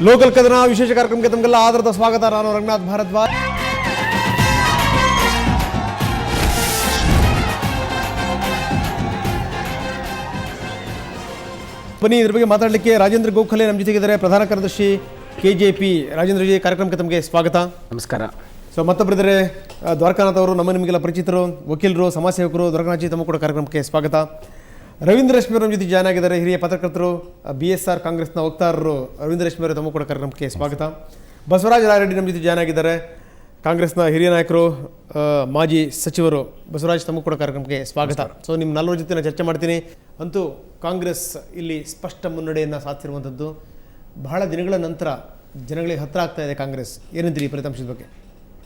Local ಕದನ ವಿಶೇಷ ಕಾರ್ಯಕ್ರಮಕ್ಕೆ ತಮಗೆಲ್ಲ ಆಧಾರದ ಸ್ವಾಗತ. ನಾನು ರಂಗನಾಥ್ ಭಾರದ್ವಾಜ್. ಬನ್ನಿ, ಇದ್ರ ಬಗ್ಗೆ ಮಾತಾಡಲಿಕ್ಕೆ ರಾಜೇಂದ್ರ ಗೋಖಲೆ ನಮ್ಮ ಜೊತೆಗಿದ್ದಾರೆ, ಪ್ರಧಾನ ಕಾರ್ಯದರ್ಶಿ KJP. ರಾಜೇಂದ್ರ ಜಿ, ಕಾರ್ಯಕ್ರಮಕ್ಕೆ ತಮಗೆ ಸ್ವಾಗತ. ನಮಸ್ಕಾರ. ಸೊ ಮತ್ತೊಬ್ಬರಿದ್ದಾರೆ ದ್ವಾರಕಾನಾಥ್ ಅವರು, ನಮ್ಮ ನಿಮಗೆಲ್ಲ ಪರಿಚಿತರು, ವಕೀಲರು, ಸಮಾಜ ಸೇವಕರು. ದ್ವಾರಕಾನಾಥ್ ಜಿ, ತಮ್ಮ ಕೂಡ ಕಾರ್ಯಕ್ರಮಕ್ಕೆ ಸ್ವಾಗತ. ರವೀಂದ್ರ ರೇಷ್ಮೆ ನಮ್ಮ ಜೊತೆ ಜಾಯ್ನ್ ಆಗಿದ್ದಾರೆ, ಹಿರಿಯ ಪತ್ರಕರ್ತರು, BSR ಕಾಂಗ್ರೆಸ್ನ ವಕ್ತಾರರು. ರವೀಂದ್ರ ರೇಷ್ಮೆ ಅವರು, ತಮ್ಮ ಕೂಡ ಕಾರ್ಯಕ್ರಮಕ್ಕೆ ಸ್ವಾಗತ. ಬಸವರಾಜ ರಾಯರೆಡ್ಡಿ ನಮ್ಮ ಜೊತೆ ಜಾಯ್ನ್ ಆಗಿದ್ದಾರೆ, ಕಾಂಗ್ರೆಸ್ನ ಹಿರಿಯ ನಾಯಕರು, ಮಾಜಿ ಸಚಿವರು. ಬಸವರಾಜ್, ತಮ್ಮ ಕೂಡ ಕಾರ್ಯಕ್ರಮಕ್ಕೆ ಸ್ವಾಗತ. ಸೊ ನಿಮ್ಮ ನಾಲ್ವರ ಜೊತೆ ನಾನು ಚರ್ಚೆ ಮಾಡ್ತೀನಿ. ಅಂತೂ ಕಾಂಗ್ರೆಸ್ ಇಲ್ಲಿ ಸ್ಪಷ್ಟ ಮುನ್ನಡೆಯನ್ನು ಸಾಧಿಸಿರುವಂಥದ್ದು. ಬಹಳ ದಿನಗಳ ನಂತರ ಜನಗಳಿಗೆ ಹತ್ತಿರ ಆಗ್ತಾ ಇದೆ ಕಾಂಗ್ರೆಸ್. ಏನಂತೀರಿ ಈ ಫಲಿತಾಂಶದ ಬಗ್ಗೆ?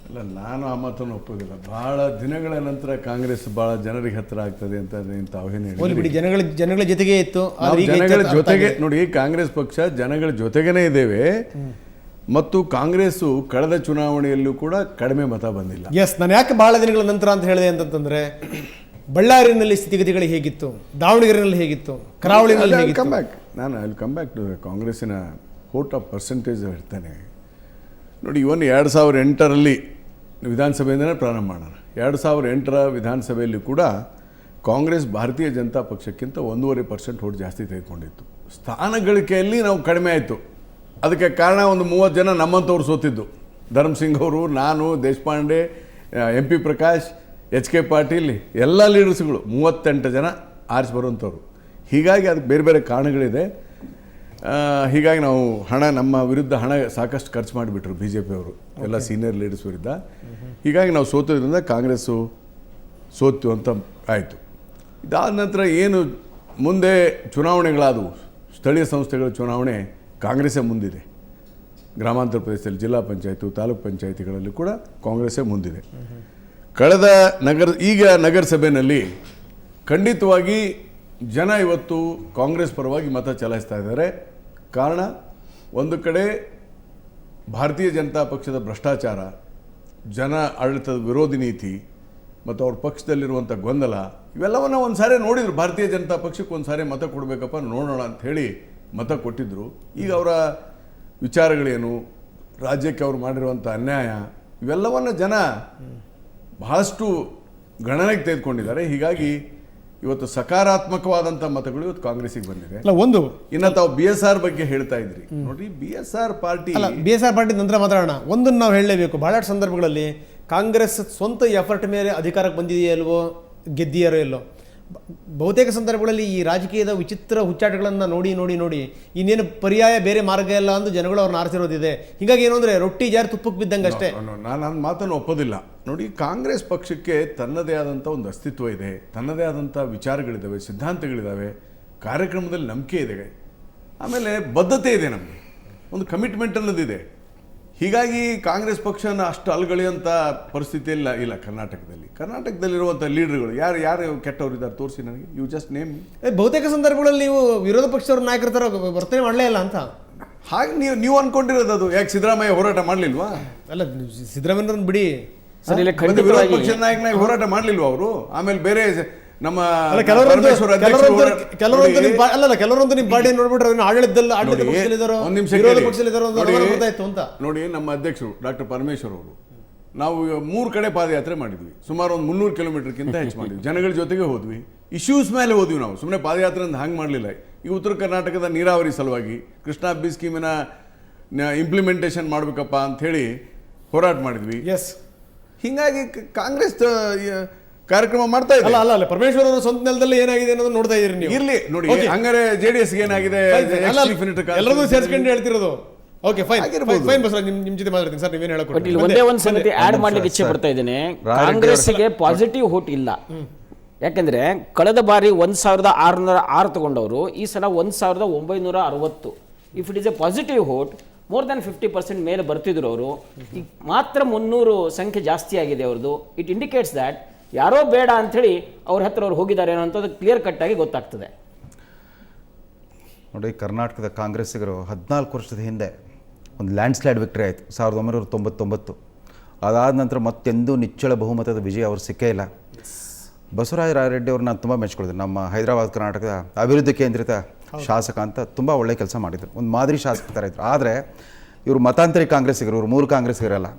ಇಲ್ಲ, ನಾನು ಆ ಮಾತನ್ನು ಒಪ್ಪೋದಿಲ್ಲ. ಭಾಳ ದಿನಗಳ ನಂತರ ಕಾಂಗ್ರೆಸ್ ಭಾಳ ಜನರಿಗೆ ಹತ್ತಿರ ಆಗ್ತದೆ ಅಂತ ತಾವೇನು ಹೇಳಿ ಬಿಡಿ, ಜನಗಳ ಜೊತೆಗೆ ಇತ್ತು. ಜನಗಳ ಜೊತೆಗೆ ನೋಡಿ, ಕಾಂಗ್ರೆಸ್ ಪಕ್ಷ ಜನಗಳ ಜೊತೆಗೇನೆ ಇದ್ದೇವೆ. ಮತ್ತು ಕಾಂಗ್ರೆಸ್ಸು ಕಳೆದ ಚುನಾವಣೆಯಲ್ಲೂ ಕೂಡ ಕಡಿಮೆ ಮತ ಬಂದಿಲ್ಲ. ಎಸ್, ನಾನು ಯಾಕೆ ಬಹಳ ದಿನಗಳ ನಂತರ ಅಂತ ಹೇಳಿದೆ ಅಂತಂದ್ರೆ, ಬಳ್ಳಾರಿಯಲ್ಲಿ ಸ್ಥಿತಿಗತಿಗಳು ಹೇಗಿತ್ತು, ದಾವಣಗೆರೆಯಲ್ಲಿ ಹೇಗಿತ್ತು, ಕರಾವಳಿನಲ್ಲಿ ಹೇಗಿತ್ತು? ನಾನು ಅಲ್ಲಿ ಕಮ್ ಬ್ಯಾಕ್ ಟು ಕಾಂಗ್ರೆಸ್ಸಿನ ವೋಟ್ ಆಫ್ ಪರ್ಸೆಂಟೇಜ್ ಹೇಳ್ತೇನೆ. ನೋಡಿ, ಇವನ್ 2008ರಲ್ಲಿ ವಿಧಾನಸಭೆಯಿಂದಲೇ ಪ್ರಾರಂಭ ಮಾಡೋಣ. 2008ರ ವಿಧಾನಸಭೆಯಲ್ಲಿ ಕೂಡ ಕಾಂಗ್ರೆಸ್ ಭಾರತೀಯ ಜನತಾ ಪಕ್ಷಕ್ಕಿಂತ 1.5% ವೋಟ್ ಜಾಸ್ತಿ ತೆಗೆದುಕೊಂಡಿತ್ತು. ಸ್ಥಾನ ಗಳಿಕೆಯಲ್ಲಿ ನಾವು ಕಡಿಮೆ ಆಯಿತು. ಅದಕ್ಕೆ ಕಾರಣ ಒಂದು 30 ಜನ ನಮ್ಮಂಥವ್ರು ಸೋತಿದ್ದು. ಧರ್ಮಸಿಂಗ್ ಅವರು, ನಾನು, ದೇಶಪಾಂಡೆ, MP ಪ್ರಕಾಶ್, HK ಪಾಟೀಲ್, ಎಲ್ಲ ಲೀಡರ್ಸ್ಗಳು 38 ಜನ ಆರಿಸಿ ಬರುವಂಥವ್ರು. ಹೀಗಾಗಿ ಅದಕ್ಕೆ ಬೇರೆ ಬೇರೆ ಕಾರಣಗಳಿದೆ. ಹೀಗಾಗಿ ನಾವು ನಮ್ಮ ವಿರುದ್ಧ ಹಣ ಸಾಕಷ್ಟು ಖರ್ಚು ಮಾಡಿಬಿಟ್ರು BJP ಅವರು, ಎಲ್ಲ ಸೀನಿಯರ್ ಲೀಡರ್ಸ್ ವಿರುದ್ಧ. ಹೀಗಾಗಿ ನಾವು ಸೋತೋದ್ರಿಂದ ಕಾಂಗ್ರೆಸ್ಸು ಸೋತು ಅಂತ ಆಯಿತು. ಇದಾದ ನಂತರ ಏನು ಮುಂದೆ ಚುನಾವಣೆಗಳಾದವು, ಸ್ಥಳೀಯ ಸಂಸ್ಥೆಗಳ ಚುನಾವಣೆ ಕಾಂಗ್ರೆಸ್ಸೇ ಮುಂದಿದೆ. ಗ್ರಾಮಾಂತರ ಪ್ರದೇಶದಲ್ಲಿ ಜಿಲ್ಲಾ ಪಂಚಾಯತು, ತಾಲೂಕು ಪಂಚಾಯತಿಗಳಲ್ಲಿ ಕೂಡ ಕಾಂಗ್ರೆಸ್ಸೇ ಮುಂದಿದೆ. ಕಳೆದ ಈಗ ನಗರಸಭೆಯಲ್ಲಿ ಖಂಡಿತವಾಗಿ ಜನ ಇವತ್ತು ಕಾಂಗ್ರೆಸ್ ಪರವಾಗಿ ಮತ ಚಲಾಯಿಸ್ತಾ ಇದ್ದಾರೆ. ಕಾರಣ, ಒಂದು ಕಡೆ ಭಾರತೀಯ ಜನತಾ ಪಕ್ಷದ ಭ್ರಷ್ಟಾಚಾರ, ಜನ ಆಡಳಿತದ ವಿರೋಧಿ ನೀತಿ ಮತ್ತು ಅವ್ರ ಪಕ್ಷದಲ್ಲಿರುವಂಥ ಗೊಂದಲ, ಇವೆಲ್ಲವನ್ನು ಒಂದು ಸಾರಿ ನೋಡಿದ್ರು. ಭಾರತೀಯ ಜನತಾ ಪಕ್ಷಕ್ಕೆ ಒಂದು ಸಾರಿ ಮತ ಕೊಡಬೇಕಪ್ಪ, ನೋಡೋಣ ಅಂಥೇಳಿ ಮತ ಕೊಟ್ಟಿದ್ದರು. ಈಗ ಅವರ ವಿಚಾರಗಳೇನು, ರಾಜ್ಯಕ್ಕೆ ಅವರು ಮಾಡಿರುವಂಥ ಅನ್ಯಾಯ, ಇವೆಲ್ಲವನ್ನು ಜನ ಬಹಳಷ್ಟು ಗಣನೆಗೆ ತೆಗೆದುಕೊಂಡಿದ್ದಾರೆ. ಹೀಗಾಗಿ ಇವತ್ತು ಸಕಾರಾತ್ಮಕವಾದಂಥ ಮತಗಳು ಇವತ್ತು ಕಾಂಗ್ರೆಸ್ಸಿಗೆ ಬಂದಿದೆ. ಒಂದು ಇನ್ನು ತಾವು BSR ಬಗ್ಗೆ ಹೇಳ್ತಾ ಇದ್ರಿ. ನೋಡಿ, BSR ಪಾರ್ಟಿ ನಂತರ ಮಾತಾಡೋಣ. ಒಂದನ್ನು ನಾವು ಹೇಳಲೇಬೇಕು, ಬಹಳಷ್ಟು ಸಂದರ್ಭಗಳಲ್ಲಿ ಕಾಂಗ್ರೆಸ್ ಸ್ವಂತ ಎಫರ್ಟ್ ಮೇಲೆ ಅಧಿಕಾರಕ್ಕೆ ಬಂದಿದೆಯಲ್ವೋ, ಗೆದ್ದಿಯಾರೋ ಇಲ್ಲೋ, ಬಹುತೇಕ ಸಂದರ್ಭಗಳಲ್ಲಿ ಈ ರಾಜಕೀಯದ ವಿಚಿತ್ರ ಹುಚ್ಚಾಟಗಳನ್ನು ನೋಡಿ ನೋಡಿ ನೋಡಿ ಇನ್ನೇನು ಪರ್ಯಾಯ ಬೇರೆ ಮಾರ್ಗ ಇಲ್ಲ ಅಂತ ಜನಗಳು ಅವ್ರನ್ನ ಆರಿಸಿರೋದಿದೆ. ಹೀಗಾಗಿ ಏನು ಅಂದರೆ ರೊಟ್ಟಿ ಜಾರಿ ತುಪ್ಪಕ್ಕೆ ಬಿದ್ದಂಗೆ ಅಷ್ಟೇ. ನಾನು ನನ್ನ ಮಾತನ್ನು ಒಪ್ಪೋದಿಲ್ಲ. ನೋಡಿ, ಕಾಂಗ್ರೆಸ್ ಪಕ್ಷಕ್ಕೆ ತನ್ನದೇ ಆದಂಥ ಒಂದು ಅಸ್ತಿತ್ವ ಇದೆ, ತನ್ನದೇ ಆದಂಥ ವಿಚಾರಗಳಿದ್ದಾವೆ, ಸಿದ್ಧಾಂತಗಳಿದ್ದಾವೆ, ಕಾರ್ಯಕ್ರಮದಲ್ಲಿ ನಂಬಿಕೆ ಇದೆ, ಆಮೇಲೆ ಬದ್ಧತೆ ಇದೆ, ನಮಗೆ ಒಂದು ಕಮಿಟ್ಮೆಂಟ್ ಅನ್ನೋದಿದೆ. ಹೀಗಾಗಿ ಕಾಂಗ್ರೆಸ್ ಪಕ್ಷನ ಅಷ್ಟು ಅಲ್ಗಳೆಯುವಂಥ ಪರಿಸ್ಥಿತಿ ಇಲ್ಲ ಕರ್ನಾಟಕದಲ್ಲಿರುವಂಥ ಲೀಡರ್ಗಳು ಯಾರು ಕೆಟ್ಟವರಿದ್ದಾರೆ ತೋರಿಸಿ ನನಗೆ. You just name. ಬಹುತೇಕ ಸಂದರ್ಭಗಳಲ್ಲಿ ನೀವು ವಿರೋಧ ಪಕ್ಷದವ್ರ ನಾಯಕರ ಥರ ವರ್ತನೆ ಮಾಡಲೇ ಇಲ್ಲ ಅಂತ ಹಾಗೆ ನೀವು ಅನ್ಕೊಂಡಿರೋದು. ಅದು ಯಾಕೆ ಸಿದ್ದರಾಮಯ್ಯ ಹೋರಾಟ ಮಾಡಲಿಲ್ವಾ? ಅಲ್ಲ, ಸಿದ್ದರಾಮಯ್ಯವ್ರನ್ನ ಬಿಡಿ, ವಿರೋಧ ಪಕ್ಷದ ನಾಯಕನಾಗಿ ಹೋರಾಟ ಮಾಡಲಿಲ್ವಾ ಅವರು? ಆಮೇಲೆ ಬೇರೆ ನಮ್ಮ ಕೆಲವರಂತೂ ನಿಮ್ಮ ಪಾರ್ಟಿ ನೋಡ್ಬಿಟ್ರೆ ನೋಡಿ, ನಮ್ಮ ಅಧ್ಯಕ್ಷರು ಡಾಕ್ಟರ್ ಪರಮೇಶ್ವರ್ ಅವರು, ನಾವು 3 ಕಡೆ ಪಾದಯಾತ್ರೆ ಮಾಡಿದ್ವಿ. ಸುಮಾರು ಒಂದು 300 ಕಿಲೋಮೀಟರ್ಗಿಂತ ಹೆಚ್ಚು ಮಾಡಿದ್ವಿ. ಜನಗಳ ಜೊತೆಗೆ ಹೋದ್ವಿ, ಇಶ್ಯೂಸ್ ಮೇಲೆ ಹೋದ್ವಿ. ನಾವು ಸುಮ್ಮನೆ ಪಾದಯಾತ್ರೆ ಅಂತ ಹಂಗೆ ಮಾಡಲಿಲ್ಲ. ಈ ಉತ್ತರ ಕರ್ನಾಟಕದ ನೀರಾವರಿ ಸಲುವಾಗಿ ಕೃಷ್ಣಾ ಬಿ ಸ್ಕೀಮಿನ ಇಂಪ್ಲಿಮೆಂಟೇಷನ್ ಮಾಡಬೇಕಪ್ಪ ಅಂಥೇಳಿ ಹೋರಾಟ ಮಾಡಿದ್ವಿ. ಎಸ್, ಹೀಗಾಗಿ ಕಾಂಗ್ರೆಸ್ ಕಾರ್ಯಕ್ರಮ ಮಾಡ್ತಾ ಇದ್ದಾರೆ. ಅಲ್ಲ, ಪರಮೇಶ್ವರ್ ಅವರ ಸ್ವಂತ ನೆಲದಲ್ಲಿ ಏನಾಗಿದೆ ಅನ್ನೋದು ನೋಡ್ತಾ ಇದ್ದೀರಿ ನೀವು. ಇರ್ಲಿ ನೋಡಿ, ಹಂಗಾರೆ JDS ಏನಾಗಿದೆ ಎಲ್ಲರೂ ಸೇರಿಸ್ಕೊಂಡು ಹೇಳ್ತಿರೋದು. ಓಕೆ, ಫೈನ್ ಬಸವರಾಜ್, ನಿಮ್ಮ ಜೊತೆ ಮಾತಾಡ್ತೀನಿ ಸರ್. ನೀವೇನು ಹೇಳ್ಕೊಡ್ತೀರಿ? ಒಂದೇ ಒಂದು ಸಂಗತಿ ಆಡ್ ಮಾಡ್ಲಿಕ್ಕೆ ಇಚ್ಛೆ ಪಡ್ತಾ ಇದ್ದೇನೆ. ಕಾಂಗ್ರೆಸ್ಗೆ ಪಾಸಿಟಿವ್ ವೋಟ್ ಇಲ್ಲ. ಯಾಕೆಂದ್ರೆ ಕಳೆದ ಬಾರಿ 1606 ತಗೊಂಡವರು, ಈ ಸಲ 1960. If it is A positive vote, more than 50% ಮೇಲೆ ಬರ್ತಿದ್ರು ಅವರು. ಈಗ ಮಾತ್ರ 300 ಸಂಖ್ಯೆ ಜಾಸ್ತಿ ಆಗಿದೆ ಅವ್ರದ್ದು. ಇಟ್ ಇಂಡಿಕೇಟ್ಸ್ ದ್ಯಾಟ್ ಯಾರೋ ಬೇಡ ಅಂಥೇಳಿ ಅವ್ರ ಹತ್ರ ಅವ್ರು ಹೋಗಿದ್ದಾರೆ ಅನ್ನೋಂಥದ್ದು ಕ್ಲಿಯರ್ ಕಟ್ ಆಗಿ ಗೊತ್ತಾಗ್ತದೆ. ನೋಡಿ, ಕರ್ನಾಟಕದ ಕಾಂಗ್ರೆಸ್ಸಿಗರು 14 ವರ್ಷದ ಹಿಂದೆ ಒಂದು ಲ್ಯಾಂಡ್ಸ್ಲೈಡ್ ವಿಕ್ಟರಿ ಆಯಿತು 1999. ಅದಾದ ನಂತರ ಮತ್ತೆಂದೂ ನಿಚ್ಚಳ ಬಹುಮತದ ವಿಜಯ ಅವರು ಸಿಕ್ಕೇ ಇಲ್ಲ. ಬಸವರಾಜ ರಾಯರೆಡ್ಡಿ ಅವ್ರನ್ನ ನಾನು ತುಂಬ ಮೆಚ್ಕೊಳ್ತೀನಿ. ನಮ್ಮ ಹೈದರಾಬಾದ್ ಕರ್ನಾಟಕದ ಅಭಿವೃದ್ಧಿ ಕೇಂದ್ರಿತ ಶಾಸಕ ಅಂತ ತುಂಬ ಒಳ್ಳೆ ಕೆಲಸ ಮಾಡಿದರು, ಒಂದು ಮಾದರಿ ಶಾಸಕ ಥರ ಇದ್ರು. ಆದರೆ ಇವರು ಮತಾಂತರಿ ಕಾಂಗ್ರೆಸ್ಸಿಗರು, ಇವರು ಮೂಲ ಕಾಂಗ್ರೆಸ್ಸಿಗರಲ್ಲ.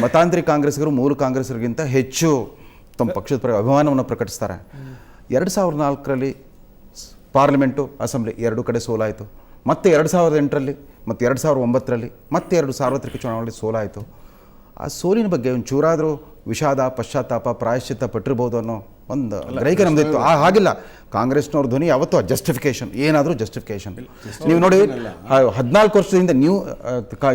ಮತಾಂತರಿ ಕಾಂಗ್ರೆಸ್ಸಿಗರು ಮೂಲ ಕಾಂಗ್ರೆಸ್ಸಿಗಿಂತ ಹೆಚ್ಚು ತಮ್ಮ ಪಕ್ಷದ ಅಭಿಮಾನವನ್ನು ಪ್ರಕಟಿಸ್ತಾರೆ. 2004ರಲ್ಲಿ ಪಾರ್ಲಿಮೆಂಟು ಅಸೆಂಬ್ಲಿ ಎರಡೂ ಕಡೆ ಸೋಲಾಯಿತು. ಮತ್ತೆ 2008ರಲ್ಲಿ ಮತ್ತು 2009ರಲ್ಲಿ ಮತ್ತೆ 2 ಸಾರ್ವತ್ರಿಕ ಚುನಾವಣೆಗಳಲ್ಲಿ ಸೋಲಾಯಿತು. ಆ ಸೋಲಿನ ಬಗ್ಗೆ ಒಂದು ಚೂರಾದರೂ ವಿಷಾದ, ಪಶ್ಚಾತ್ತಾಪ, ಪ್ರಾಯಶ್ಚಿತ್ತ ಪಟ್ಟಿರ್ಬೋದು ಅನ್ನೋ ಒಂದು ಗ್ರಹಿಕೆ ನಮ್ಮದಿತ್ತು. ಹಾಗಿಲ್ಲ, ಕಾಂಗ್ರೆಸ್ನವ್ರ ಧ್ವನಿ ಯಾವತ್ತೂ ಜಸ್ಟಿಫಿಕೇಶನ್, ಏನಾದರೂ ಜಸ್ಟಿಫಿಕೇಶನ್. ನೀವು ನೋಡಿ 14 ವರ್ಷದಿಂದ ನೀವು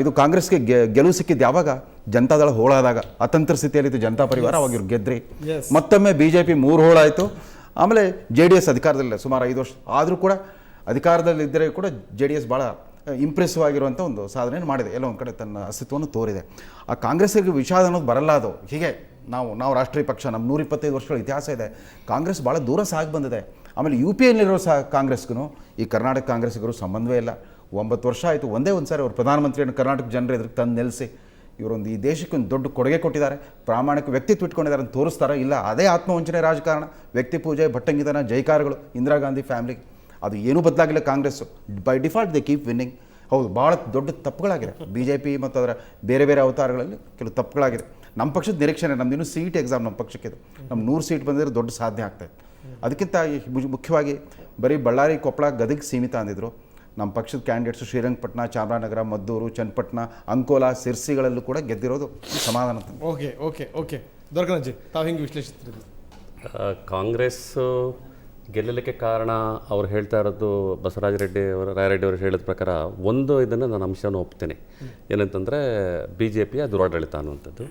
ಇದು ಕಾಂಗ್ರೆಸ್ಗೆ ಗೆಲುವು ಸಿಕ್ಕಿದ್ದು ಯಾವಾಗ? ಜನತಾದಳ ಹೋಳಾದಾಗ, ಅತಂತ್ರ ಸ್ಥಿತಿಯಲ್ಲಿತ್ತು ಜನತಾ ಪರಿವಾರ, ಅವಾಗ ಇವ್ರು ಗೆದ್ರಿ. ಮತ್ತೊಮ್ಮೆ BJP 3 ಹೋಳಾಯಿತು. ಆಮೇಲೆ JDS ಅಧಿಕಾರದಲ್ಲಿಲ್ಲ ಸುಮಾರು 5 ವರ್ಷ. ಆದರೂ ಕೂಡ ಅಧಿಕಾರದಲ್ಲಿದ್ದರೆ ಕೂಡ JDS ಭಾಳ ಇಂಪ್ರೆಸಿವ್ ಆಗಿರುವಂಥ ಒಂದು ಸಾಧನೆ ಮಾಡಿದೆ, ಎಲ್ಲ ಒಂದು ಕಡೆ ತನ್ನ ಅಸ್ತಿತ್ವವನ್ನು ತೋರಿದೆ. ಆ ಕಾಂಗ್ರೆಸ್ಸಿಗೆ ವಿಷಾದ ಅನ್ನೋದು ಬರಲ್ಲ. ಅದು ಹೀಗೆ ನಾವು ರಾಷ್ಟ್ರೀಯ ಪಕ್ಷ, ನಮ್ಮ 125 ವರ್ಷಗಳ ಇತಿಹಾಸ ಇದೆ. ಕಾಂಗ್ರೆಸ್ ಭಾಳ ದೂರ ಸಾಗಿ ಬಂದಿದೆ. ಆಮೇಲೆ UPಯಲ್ಲಿರೋ ಕಾಂಗ್ರೆಸ್ಗೂ ಈ ಕರ್ನಾಟಕ ಕಾಂಗ್ರೆಸ್ಸಿಗರು ಸಂಬಂಧವೇ ಇಲ್ಲ. 9 ವರ್ಷ ಆಯಿತು, ಒಂದೇ ಒಂದು ಸಾರಿ ಅವರು ಪ್ರಧಾನಮಂತ್ರಿಯನ್ನು ಕರ್ನಾಟಕ ಜನರ ಎದುರು ತಂದು ನಿಲ್ಲಿಸಿ ಇವರೊಂದು ಈ ದೇಶಕ್ಕೆ ಒಂದು ದೊಡ್ಡ ಕೊಡುಗೆ ಕೊಟ್ಟಿದ್ದಾರೆ, ಪ್ರಾಮಾಣಿಕ ವ್ಯಕ್ತಿತ್ವ ಇಟ್ಕೊಂಡಿದ್ದಾರೆ ಅಂತ ತೋರಿಸ್ತಾರೆ. ಇಲ್ಲ, ಅದೇ ಆತ್ಮವಂಚನೆ ರಾಜಕಾರಣ, ವ್ಯಕ್ತಿ ಪೂಜೆ, ಭಟ್ಟಂಗಿತನ, ಜೈಕಾರಗಳು, ಇಂದಿರಾ ಗಾಂಧಿ ಫ್ಯಾಮಿಲಿಗೆ. ಅದು ಏನೂ ಬದಲಾಗಿಲ್ಲ. Congress by default they keep winning. ಹೌದು, ಭಾಳ ದೊಡ್ಡ ತಪ್ಪುಗಳಾಗಿದೆ BJP ಮತ್ತು ಅದರ ಬೇರೆ ಬೇರೆ ಅವತಾರಗಳಲ್ಲಿ ಕೆಲವು ತಪ್ಪುಗಳಾಗಿದೆ. ನಮ್ಮ ಪಕ್ಷದ ನಿರೀಕ್ಷಣೆ, ನಮ್ದು ಇನ್ನೂ ಸೀಟ್ ಎಕ್ಸಾಮ್ ನಮ್ಮ ಪಕ್ಷಕ್ಕೆ, ನಮ್ಮ 100 ಸೀಟ್ ಬಂದಿದ್ರೆ ದೊಡ್ಡ ಸಾಧನೆ ಆಗ್ತಾಯಿತ್ತು. ಅದಕ್ಕಿಂತ ಮುಖ್ಯವಾಗಿ ಬರೀ ಬಳ್ಳಾರಿ, ಕೊಪ್ಪಳ, ಗದಗ ಸೀಮಿತ ಅಂದಿದ್ರು. ನಮ್ಮ ಪಕ್ಷದ ಕ್ಯಾಂಡಿಡೇಟ್ಸು ಶ್ರೀರಂಗಪಟ್ಟಣ, ಚಾಮರಾಜನಗರ, ಮದ್ದೂರು, ಚನ್ನಪಟ್ಟಣ, ಅಂಕೋಲಾ, ಸಿರ್ಸಿಗಳಲ್ಲೂ ಕೂಡ ಗೆದ್ದಿರೋದು ಸಮಾಧಾನ. ಓಕೆ ಓಕೆ ಓಕೆ ದೊರಕನಜ್ಜಿ, ತಾವು ಹೆಂಗೆ ವಿಶ್ಲೇಷಿಸ್ತೀರಿ? ಕಾಂಗ್ರೆಸ್ಸು ಗೆಲ್ಲಲಿಕ್ಕೆ ಕಾರಣ ಅವ್ರು ಹೇಳ್ತಾ ಇರೋದು ಬಸವರಾಜ ರೆಡ್ಡಿ ಅವರು, ರಾಯರೆಡ್ಡಿ ಅವರು ಹೇಳಿದ ಪ್ರಕಾರ ಒಂದು ಇದನ್ನು ನಾನು ಅಂಶವನ್ನು ಒಪ್ತೇನೆ, ಏನಂತಂದರೆ BJPಯ ದುರಾಡಳಿತ ಅನ್ನುವಂಥದ್ದು.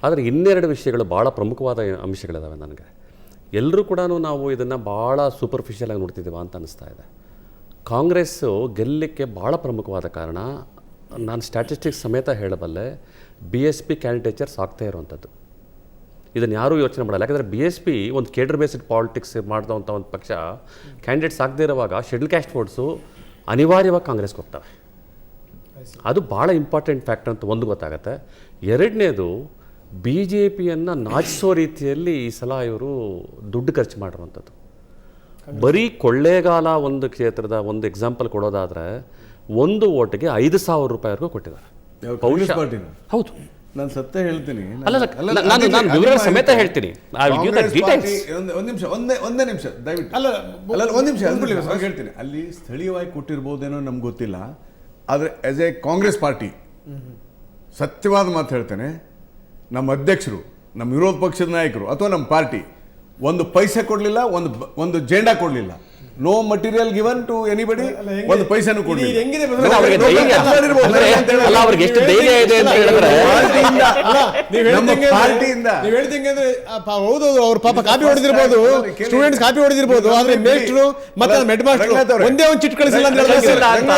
ಆದರೆ ಇನ್ನೆರಡು ವಿಷಯಗಳು ಭಾಳ ಪ್ರಮುಖವಾದ ಅಂಶಗಳಿದ್ದಾವೆ ನನಗೆ. ಎಲ್ಲರೂ ಕೂಡ ನಾವು ಇದನ್ನು ಭಾಳ ಸೂಪರ್ಫಿಷಿಯಲಾಗಿ ನೋಡ್ತಿದ್ದೀವ ಅಂತ ಅನ್ನಿಸ್ತಾ ಇದೆ. ಕಾಂಗ್ರೆಸ್ಸು ಗೆಲ್ಲಲಿಕ್ಕೆ ಭಾಳ ಪ್ರಮುಖವಾದ ಕಾರಣ, ನಾನು ಸ್ಟ್ಯಾಟಿಸ್ಟಿಕ್ಸ್ ಸಮೇತ ಹೇಳಬಲ್ಲೆ, BSP ಕ್ಯಾಂಡಿಡೇಚರ್ಸ್ ಆಗ್ತಾ ಇರುವಂಥದ್ದು. ಇದನ್ನು ಯಾರೂ ಯೋಚನೆ ಮಾಡಲ್ಲ. ಯಾಕಂದರೆ BSP ಒಂದು ಕೇಡರ್ ಬೇಸ್ಡ್ ಪಾಲಿಟಿಕ್ಸ್ ಮಾಡಿದಂಥ ಒಂದು ಪಕ್ಷ. ಕ್ಯಾಂಡಿಡೇಟ್ಸ್ ಆಗದೇ ಇರುವಾಗ ಶೆಡ್ಯೂಲ್ ಕ್ಯಾಸ್ಟ್ ವೋಟ್ಸು ಅನಿವಾರ್ಯವಾಗಿ ಕಾಂಗ್ರೆಸ್ಗೆ ಹೋಗ್ತವೆ. ಅದು ಭಾಳ ಇಂಪಾರ್ಟೆಂಟ್ ಫ್ಯಾಕ್ಟರ್ ಅಂತ ಒಂದು ಗೊತ್ತಾಗುತ್ತೆ. ಎರಡನೇದು, BJPಯನ್ನು ನಾಚಿಸೋ ರೀತಿಯಲ್ಲಿ ಈ ಸಲ ಇವರು ದುಡ್ಡು ಖರ್ಚು ಮಾಡಿರುವಂಥದ್ದು. ಬರೀ ಕೊಳ್ಳೇಗಾಲ ಒಂದು ಕ್ಷೇತ್ರದ ಒಂದು ಎಕ್ಸಾಂಪಲ್ ಕೊಡೋದಾದರೆ, ಒಂದು ಓಟಿಗೆ 5,000 ರೂಪಾಯಿವರೆಗೂ ಕೊಟ್ಟಿದ್ದಾರೆ. ಹೌದು, ನಾನು ಸತ್ಯ ಹೇಳ್ತೀನಿ. ನಾನು ವಿವರ ಸಮೇತ ಹೇಳ್ತೀನಿ. ಒಂದೇ ನಿಮಿಷ ದಯವಿಟ್ಟು. ಒಂದು ನಿಮಿಷ ಹೇಳ್ತೀನಿ. ಅಲ್ಲಿ ಸ್ಥಳೀಯವಾಗಿ ಕೊಟ್ಟಿರ್ಬೋದೇನೋ ನಮ್ಗೆ ಗೊತ್ತಿಲ್ಲ. ಆದರೆ ಆಸ್ ಎ ಕಾಂಗ್ರೆಸ್ ಪಾರ್ಟಿ ಸತ್ಯವಾದ ಮಾತು ಹೇಳ್ತೇನೆ, ನಮ್ಮ ಅಧ್ಯಕ್ಷರು, ನಮ್ಮ ವಿರೋಧ ಪಕ್ಷದ ನಾಯಕರು ಅಥವಾ ನಮ್ಮ ಪಾರ್ಟಿ ಒಂದು ಪೈಸೆ ಕೊಡಲಿಲ್ಲ, ಒಂದು ಜೆಂಡಾ ಕೊಡಲಿಲ್ಲ. No material given to anybody. ಒಂದು ಪೈಸೆನೂ ಕೊಡಲಿಲ್ಲ. ಹೌದು, ಅವ್ರ ಪಾಪ ಕಾಪಿ ಹೊಡೆದಿರ್ಬೋದು, ಸ್ಟೂಡೆಂಟ್ಸ್ ಕಾಪಿ ಹೊಡೆದಿರ್ಬೋದು, ಆದ್ರೆ ಮೇಸ್ಟ್ರು ಮತ್ತೆ ಹೆಡ್ ಮಾಸ್ಟರ್ ಒಂದೇ ಒಂದು ಚಿಟ್ ಕಳಿಸಿಲ್ಲ ಅಂತ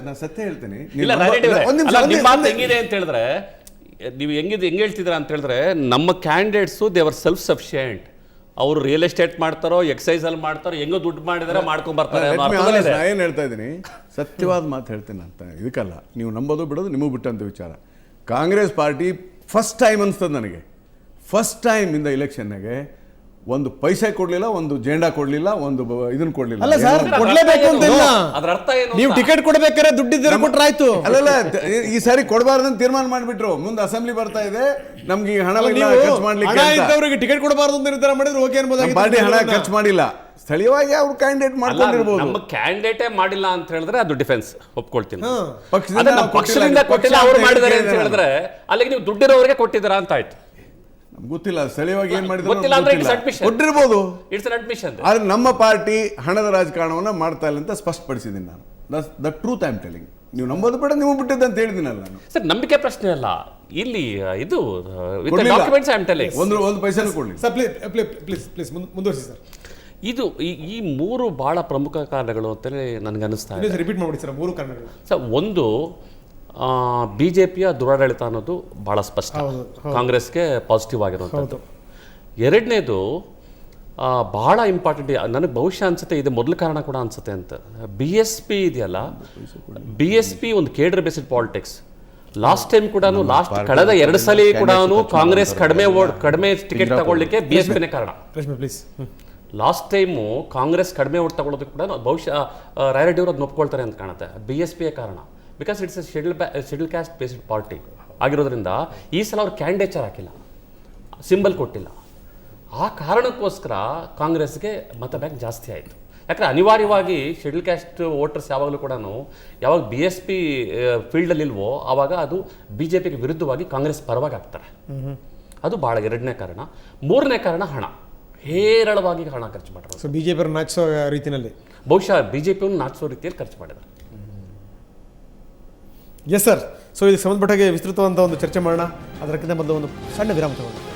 ನಾನು ಸತ್ಯ ಹೇಳ್ತೇನೆ. ಹೆಂಗಿದೆ ಅಂತ ಹೇಳಿದ್ರೆ, ನೀವು ಹೆಂಗೆ ಹೇಳ್ತಿದ್ರ ಅಂತ ಹೇಳಿದ್ರೆ, ನಮ್ಮ candidates they are self sufficient. ಅವರು ರಿಯಲ್ ಎಸ್ಟೇಟ್ ಮಾಡ್ತಾರೋ, ಎಕ್ಸೈಸ್ ಅಲ್ಲಿ ಮಾಡ್ತಾರೋ, ಹೆಂಗೋ ದುಡ್ಡು ಮಾಡಿದಾರೆ ಮಾಡ್ಕೊಂಡ್ ಬರ್ತಾರೆ. ಏನ್ ಹೇಳ್ತಾ ಇದ್ದೀನಿ, ಸತ್ಯವಾದ ಮಾತು ಹೇಳ್ತೇನೆ ಅಂತ. ಇದಕ್ಕಲ್ಲ, ನೀವು ನಂಬೋದು ಬಿಡೋದು ನಿಮಗೆ ಬಿಟ್ಟಂತ ವಿಚಾರ. ಕಾಂಗ್ರೆಸ್ ಪಾರ್ಟಿ ಫಸ್ಟ್ ಟೈಮ್ ಅನ್ಸ್ತದೆ ನನಗೆ, ಫಸ್ಟ್ ಟೈಮ್ ಇಂದ ಇಲೆಕ್ಷನ್ಗೆ ಒಂದು ಪೈಸೆ ಕೊಡ್ಲಿಲ್ಲ, ಒಂದು ಜೆಂಡಾ ಕೊಡ್ಲಿಲ್ಲ, ಒಂದು ಇದನ್ನ ಕೊಡ್ಲಿಲ್ಲ. ಅಲ್ಲ ಸರ್, ಕೊಡ್ಲೇಬೇಕು ಅಂತ ಇಲ್ಲ. ಅದ್ರ ಅರ್ಥ ಏನು? ನೀವು ಟಿಕೆಟ್ ಕೊಡ್ಬೇಕಾದ್ರೆ ದುಡ್ಡಿದ್ರೆ ಕೊಟ್ರಾಯ್ತು. ಅಲ್ಲಲ್ಲ, ಈ ಸಾರಿ ಕೊಡಬಾರ್ದಂತ ತೀರ್ಮಾನ ಮಾಡ್ಬಿಟ್ರು. ಮುಂದೆ ಅಸೆಂಬ್ಲಿ ಬರ್ತಾ ಇದೆ, ನಮ್ಗೆ ಈ ಹಣ ಖರ್ಚು ಮಾಡ್ಲಿಕ್ಕೆ ಟಿಕೆಟ್ ಕೊಡಬಾರ್ದು ಅಂತ ನಿರ್ಧಾರ ಮಾಡಿದ್ರೆ ಓಕೆ ಅನ್ಬೋದು. ಪಾರ್ಟಿ ಹಣ ಖರ್ಚು ಮಾಡಿಲ್ಲ, ಸ್ಥಳೀಯವಾಗಿ ಅವ್ರು ಕ್ಯಾಂಡಿಡೇಟ್ ಮಾಡ್ಕೊಂಡಿರ್ಬೋದು. ನಮ್ಮ ಕ್ಯಾಂಡಿಡೇಟೇ ಮಾಡಿಲ್ಲ ಅಂತ ಹೇಳಿದ್ರೆ ಅದು ಡಿಫೆನ್ಸ್ ಒಪ್ಕೊಳ್ತೀನಿ. ಪಕ್ಷದಿಂದ ಕೊಟ್ಟಿಲ್ಲ, ಅವ್ರು ಮಾಡಿದ್ದಾರೆ ಅಂತ ಹೇಳಿದ್ರೆ ಅಲ್ಲಿಗೆ ನೀವು ದುಡ್ಡಿರೋರಿಗೆ ಕೊಟ್ಟಿದ್ದೀರಾ ಅಂತ ಆಯ್ತು. ಗೊತ್ತಿಲ್ಲ ಸ್ಥಳೀಯವಾಗಿ ಏನ್ ಗೊತ್ತಿಲ್ಲ ಅಂದ್ರೆ ಕೊಟ್ಟಿರ್ಬೋದು. It's an admission. ಆದ್ರೆ ನಮ್ಮ ಪಾರ್ಟಿ ಹಣದ ರಾಜಕಾರಣವನ್ನ ಮಾಡ್ತಾ ಇಲ್ಲ ಅಂತ ಸ್ಪಷ್ಟಪಡಿಸಿದ್ದೀನಿ ನಾನು. The truth I am telling. ನೀವು ನಂಬೋದು ಬೇಡ, ನೀವು ಬಿಟ್ಟಿದ್ದ ಅಂತ ಹೇಳಿದಿನಲ್ಲ ನಾನು. ಸರ್, ನಂಬಿಕೆ ಪ್ರಶ್ನೆ ಅಲ್ಲ ಇಲ್ಲಿ, ಇದು ಡಾಕ್ಯುಮೆಂಟ್ಸ್ ಐ ಆಮ್ ಟೆಲಿಂಗ್. ಒಂದು ಪೈಸೆನೂ ಕೊಡ್ಲಿ ಸರ್. ಪ್ಲೀಸ್ ಮುಂದುವರಿಸಿ ಸರ್. ಇದು ಈ ಮೂರು ಬಹಳ ಪ್ರಮುಖ ಕಾರಣಗಳು ಅಂತಲೇ ನನಗೆ ಅನಿಸ್ತಾ ಇದೆ. ರಿಪೀಟ್ ಮಾಡಿ ಸರ್, ಮೂರು ಕಾರಣಗಳು. ಸರ್, ಒಂದು BJPಯ ದುರಾಡಳಿತ ಅನ್ನೋದು ಬಹಳ ಸ್ಪಷ್ಟ, ಕಾಂಗ್ರೆಸ್ಗೆ ಪಾಸಿಟಿವ್ ಆಗಿರುವಂಥದ್ದು. ಎರಡನೇದು ಬಹಳ ಇಂಪಾರ್ಟೆಂಟ್, ನನಗೆ ಬಹುಶಃ ಅನ್ಸುತ್ತೆ ಇದು ಮೊದಲ ಕಾರಣ ಕೂಡ ಅನ್ಸುತ್ತೆ ಅಂತ. BSP ಇದೆಯಲ್ಲ, BSP ಒಂದು cadre based politics. Last time ಕೂಡ ಕಳೆದ 2 ಸಲ ಕೂಡ ಕಾಂಗ್ರೆಸ್ ಕಡಿಮೆ ಟಿಕೆಟ್ ತಗೊಳ್ಳಿಕ್ಕೆ BSPನೇ ಕಾರಣ. ಲಾಸ್ಟ್ ಟೈಮು ಕಾಂಗ್ರೆಸ್ ಕಡಿಮೆ ಓಟ್ ತಗೊಳ್ಳೋದಕ್ಕೆ ಕೂಡ ಬಹುಶಃ ರಾಯರೆಡ್ಡಿ ಅವರು ಅದನ್ನ ಒಪ್ಕೊಳ್ತಾರೆ ಅಂತ ಕಾಣುತ್ತೆ. BSP ಕಾರಣ, because it's A schedule caste based party ಆಗಿರೋದ್ರಿಂದ ಈ ಸಲ ಅವ್ರು ಕ್ಯಾಂಡಿಡೇಚರ್ ಹಾಕಿಲ್ಲ, ಸಿಂಬಲ್ ಕೊಟ್ಟಿಲ್ಲ. ಆ ಕಾರಣಕ್ಕೋಸ್ಕರ ಕಾಂಗ್ರೆಸ್ಗೆ ಮತ ಬ್ಯಾಂಕ್ ಜಾಸ್ತಿ ಆಯಿತು. ಯಾಕಂದರೆ ಅನಿವಾರ್ಯವಾಗಿ ಶೆಡ್ಯೂಲ್ ಕ್ಯಾಸ್ಟ್ ವೋಟರ್ಸ್ ಯಾವಾಗಲೂ ಕೂಡ ಯಾವಾಗ BSP ಫೀಲ್ಡಲ್ಲಿ ಇಲ್ವೋ ಆವಾಗ ಅದು BJPಗೆ ವಿರುದ್ಧವಾಗಿ ಕಾಂಗ್ರೆಸ್ ಪರವಾಗಿ ಆಗ್ತಾರೆ. ಅದು ಭಾಳ 2ನೇ ಕಾರಣ. 3ನೇ ಕಾರಣ ಹಣ, ಹೇರಳವಾಗಿ ಹಣ ಖರ್ಚು ಮಾಡಿರೋದು. ಸೊ BJP ಅವರು ನಾಚಿಸೋ ರೀತಿಯಲ್ಲಿ ಬಹುಶಃ BJPಯನ್ನು ನಾಚಿಸೋ ರೀತಿಯಲ್ಲಿ ಖರ್ಚು ಮಾಡಿದ್ದಾರೆ. Yes sir. ಸೊ ಇದಕ್ಕೆ ಸಂಬಂಧಪಟ್ಟಾಗೆ ವಿಸ್ತೃತವಾದಂಥ ಒಂದು ಚರ್ಚೆ ಮಾಡೋಣ. ಅದಕ್ಕಿಂತ ಮೊದಲು ಒಂದು ಸಣ್ಣ ವಿರಾಮ ತಗೊಳ್ಳೋಣ.